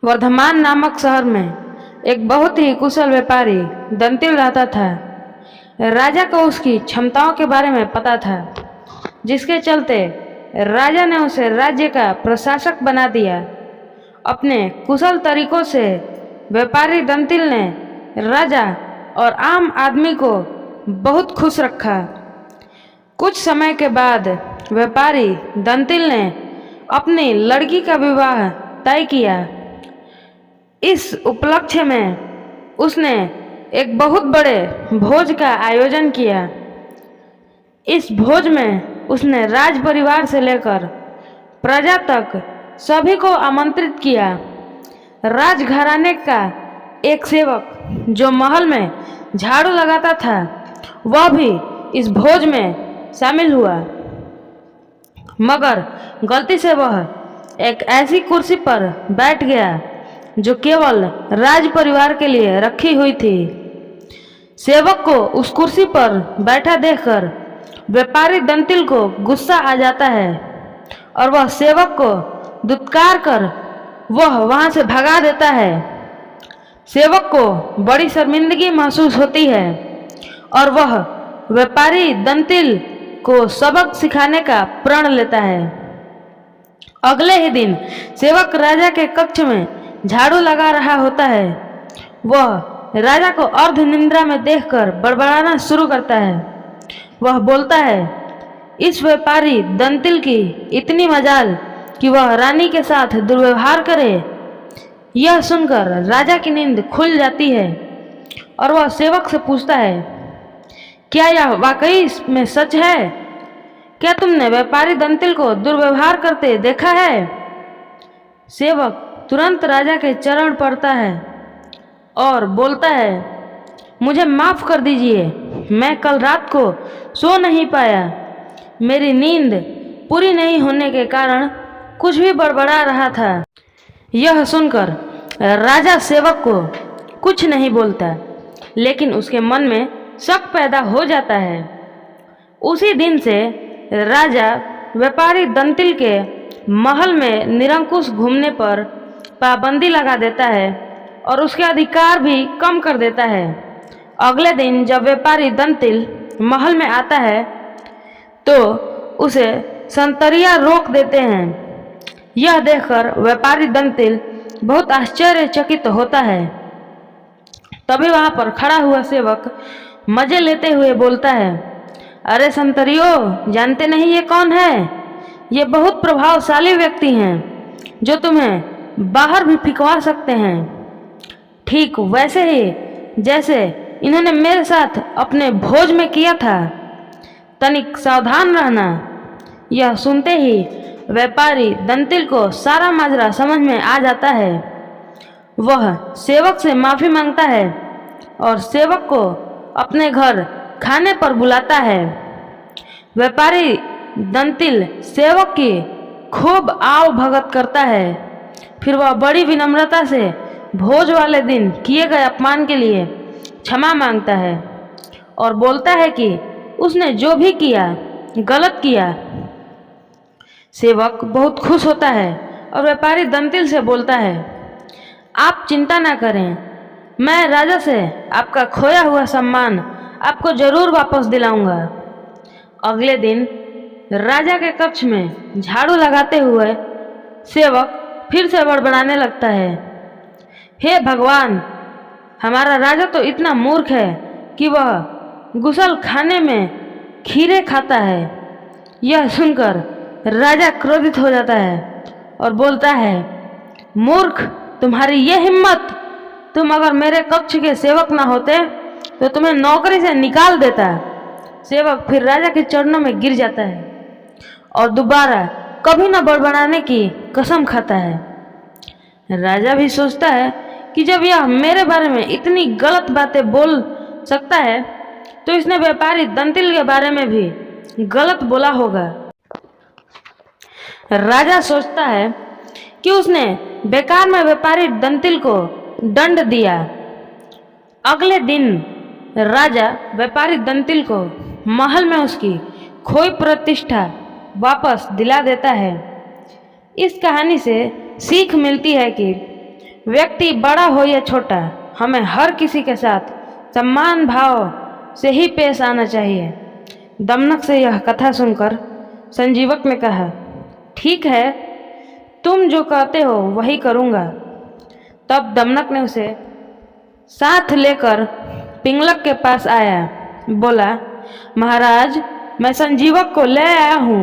वर्धमान नामक शहर में एक बहुत ही कुशल व्यापारी दंतिल रहता था। राजा को उसकी क्षमताओं के बारे में पता था, जिसके चलते राजा ने उसे राज्य का प्रशासक बना दिया। अपने कुशल तरीकों से व्यापारी दंतिल ने राजा और आम आदमी को बहुत खुश रखा। कुछ समय के बाद व्यापारी दंतिल ने अपनी लड़की का विवाह तय किया। इस उपलक्ष्य में उसने एक बहुत बड़े भोज का आयोजन किया। इस भोज में उसने राज परिवार से लेकर प्रजा तक सभी को आमंत्रित किया। राजघराने का एक सेवक जो महल में झाड़ू लगाता था, वह भी इस भोज में शामिल हुआ, मगर गलती से वह एक ऐसी कुर्सी पर बैठ गया जो केवल राज परिवार के लिए रखी हुई थी। सेवक को उस कुर्सी पर बैठा देखकर व्यापारी दंतिल को गुस्सा आ जाता है और वह सेवक को दुत्कार कर वह वहां से भगा देता है। सेवक को बड़ी शर्मिंदगी महसूस होती है और वह व्यापारी दंतिल को सबक सिखाने का प्रण लेता है। अगले ही दिन सेवक राजा के कक्ष में झाड़ू लगा रहा होता है। वह राजा को अर्ध निंद्रा में देखकर बड़बड़ाना शुरू करता है। वह बोलता है, इस व्यापारी दंतिल की इतनी मजाल कि वह रानी के साथ दुर्व्यवहार करे। यह सुनकर राजा की नींद खुल जाती है और वह सेवक से पूछता है, क्या यह वाकई में सच है? क्या तुमने व्यापारी दंतिल को दुर्व्यवहार करते देखा है? सेवक तुरंत राजा के चरण पड़ता है और बोलता है, मुझे माफ़ कर दीजिए, मैं कल रात को सो नहीं पाया। मेरी नींद पूरी नहीं होने के कारण कुछ भी बड़बड़ा रहा था। यह सुनकर राजा सेवक को कुछ नहीं बोलता, लेकिन उसके मन में शक पैदा हो जाता है। उसी दिन से राजा व्यापारी दंतिल के महल में निरंकुश घूमने पर पाबंदी लगा देता है और उसके अधिकार भी कम कर देता है। अगले दिन जब व्यापारी दंतिल महल में आता है तो उसे संतरिया रोक देते हैं। यह देखकर व्यापारी दंतिल बहुत आश्चर्यचकित होता है। तभी वहां पर खड़ा हुआ सेवक मजे लेते हुए बोलता है, अरे संतरियो, जानते नहीं ये कौन है? ये बहुत प्रभावशाली व्यक्ति हैं जो तुम्हें बाहर भी फिकवा सकते हैं, ठीक वैसे ही जैसे इन्होंने मेरे साथ अपने भोज में किया था। तनिक सावधान रहना। यह सुनते ही व्यापारी दंतिल को सारा माजरा समझ में आ जाता है। वह सेवक से माफ़ी मांगता है और सेवक को अपने घर खाने पर बुलाता है। व्यापारी दंतिल सेवक की खूब आव भगत करता है। फिर वह बड़ी विनम्रता से भोज वाले दिन किए गए अपमान के लिए क्षमा मांगता है और बोलता है कि उसने जो भी किया गलत किया। सेवक बहुत खुश होता है और व्यापारी दंतिल से बोलता है, आप चिंता ना करें, मैं राजा से आपका खोया हुआ सम्मान आपको जरूर वापस दिलाऊंगा। अगले दिन राजा के कक्ष में झाड़ू लगाते हुए सेवक फिर से बड़बड़ाने लगता है, हे भगवान, हमारा राजा तो इतना मूर्ख है कि वह गुसल खाने में खीरे खाता है। यह सुनकर राजा क्रोधित हो जाता है और बोलता है, मूर्ख, तुम्हारी यह हिम्मत! तुम अगर मेरे कक्ष के सेवक ना होते तो तुम्हें नौकरी से निकाल देता। सेवक फिर राजा के चरणों में गिर जाता है और दोबारा कभी न बड़बड़ाने की कसम खाता है। राजा भी सोचता है कि जब यह मेरे बारे में इतनी गलत बातें बोल सकता है तो इसने व्यापारी दंतिल के बारे में भी गलत बोला होगा। राजा सोचता है कि उसने बेकार में व्यापारी दंतिल को दंड दिया। अगले दिन राजा व्यापारी दंतिल को महल में उसकी खोई प्रतिष्ठा वापस दिला देता है। इस कहानी से सीख मिलती है कि व्यक्ति बड़ा हो या छोटा, हमें हर किसी के साथ सम्मान भाव से ही पेश आना चाहिए। दमनक से यह कथा सुनकर संजीवक ने कहा, ठीक है, तुम जो कहते हो वही करूँगा। तब दमनक ने उसे साथ लेकर पिंगलक के पास आया। बोला, महाराज, मैं संजीवक को ले आया हूँ।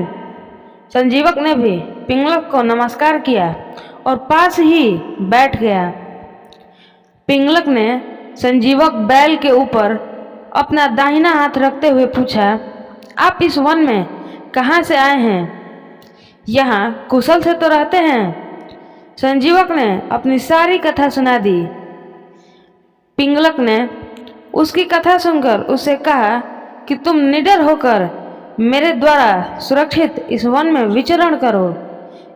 संजीवक ने भी पिंगलक को नमस्कार किया और पास ही बैठ गया। पिंगलक ने संजीवक बैल के ऊपर अपना दाहिना हाथ रखते हुए पूछा, आप इस वन में कहाँ से आए हैं? यहाँ कुशल से तो रहते हैं? संजीवक ने अपनी सारी कथा सुना दी। पिंगलक ने उसकी कथा सुनकर उससे कहा कि तुम निडर होकर मेरे द्वारा सुरक्षित इस वन में विचरण करो।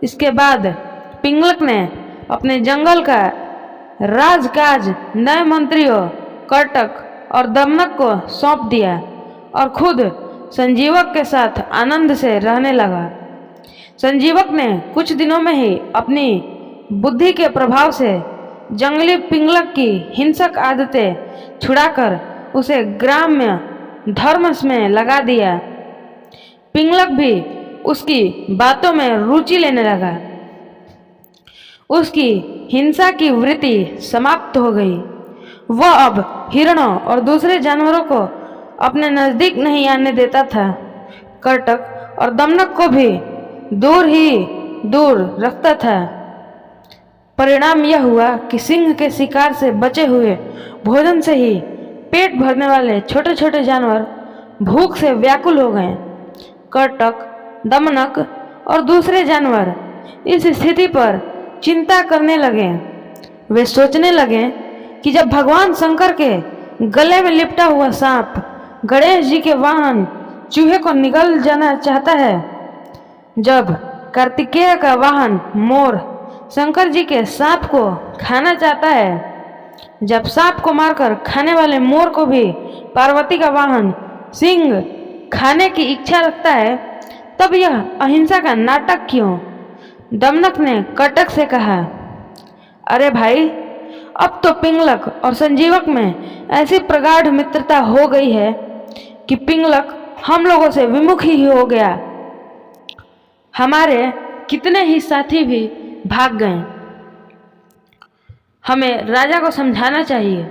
इसके बाद पिंगलक ने अपने जंगल का राजकाज नए मंत्रियों कर्टक और दमनक को सौंप दिया और खुद संजीवक के साथ आनंद से रहने लगा। संजीवक ने कुछ दिनों में ही अपनी बुद्धि के प्रभाव से जंगली पिंगलक की हिंसक आदतें छुड़ाकर उसे ग्राम्य धर्म में लगा दिया। पिंगलक भी उसकी बातों में रुचि लेने लगा। उसकी हिंसा की वृत्ति समाप्त हो गई। वह अब हिरणों और दूसरे जानवरों को अपने नज़दीक नहीं आने देता था। कर्टक और दमनक को भी दूर ही दूर रखता था। परिणाम यह हुआ कि सिंह के शिकार से बचे हुए भोजन से ही पेट भरने वाले छोटे छोटे जानवर भूख से व्याकुल हो गए। कर्टक, दमनक और दूसरे जानवर इस स्थिति पर चिंता करने लगे। वे सोचने लगे कि जब भगवान शंकर के गले में लिपटा हुआ सांप गणेश जी के वाहन चूहे को निगल जाना चाहता है, जब कार्तिकेय का वाहन मोर शंकर जी के सांप को खाना चाहता है, जब सांप को मारकर खाने वाले मोर को भी पार्वती का वाहन सिंह खाने की इच्छा रखता है, तब यह अहिंसा का नाटक क्यों? दमनक ने कर्टक से कहा, अरे भाई, अब तो पिंगलक और संजीवक में ऐसी प्रगाढ़ मित्रता हो गई है कि पिंगलक हम लोगों से विमुख ही हो गया। हमारे कितने ही साथी भी भाग गए। हमें राजा को समझाना चाहिए।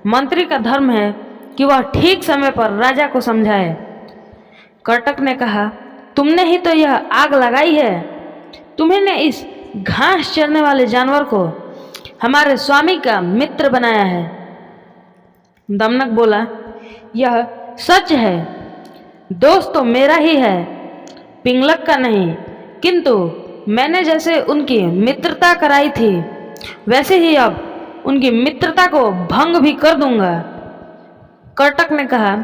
मंत्री का धर्म है कि वह ठीक समय पर राजा को समझाए। कर्टक ने कहा, तुमने ही तो यह आग लगाई है। तुम्ही ने इस घास चरने वाले जानवर को हमारे स्वामी का मित्र बनाया है। दमनक बोला, यह सच है। दोस्त तो मेरा ही है, पिंगलक का नहीं। किंतु मैंने जैसे उनकी मित्रता कराई थी, वैसे ही अब उनकी मित्रता को भंग भी कर दूंगा। कर्टक ने कहा,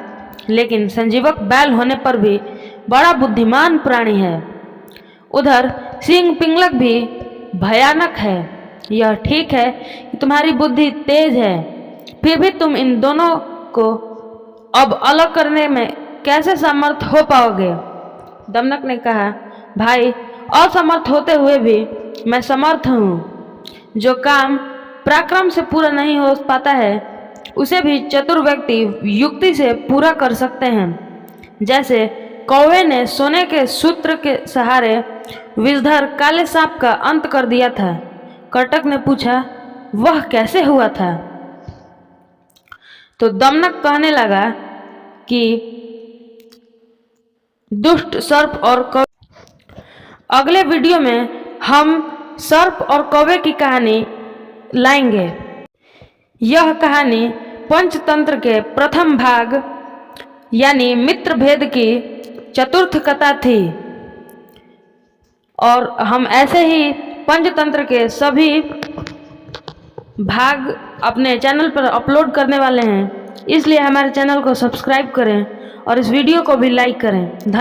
लेकिन संजीवक बैल होने पर भी बड़ा बुद्धिमान प्राणी है। उधर सिंह पिंगलक भी भयानक है। यह ठीक है कि तुम्हारी बुद्धि तेज है, फिर भी तुम इन दोनों को अब अलग करने में कैसे समर्थ हो पाओगे? दमनक ने कहा, भाई, असमर्थ होते हुए भी मैं समर्थ हूँ। जो काम पराक्रम से पूरा नहीं हो पाता है, उसे भी चतुर व्यक्ति युक्ति से पूरा कर सकते हैं। जैसे कौवे ने सोने के सूत्र के सहारे विषधर काले सांप का अंत कर दिया था। कर्टक ने पूछा, वह कैसे हुआ था? तो दमनक कहने लगा कि दुष्ट सर्प और कौवे। अगले वीडियो में हम सर्प और कौवे की कहानी लाएंगे। यह कहानी पंचतंत्र के प्रथम भाग यानी मित्र भेद की चतुर्थ कथा थी और हम ऐसे ही पंचतंत्र के सभी भाग अपने चैनल पर अपलोड करने वाले हैं। इसलिए हमारे चैनल को सब्सक्राइब करें और इस वीडियो को भी लाइक करें।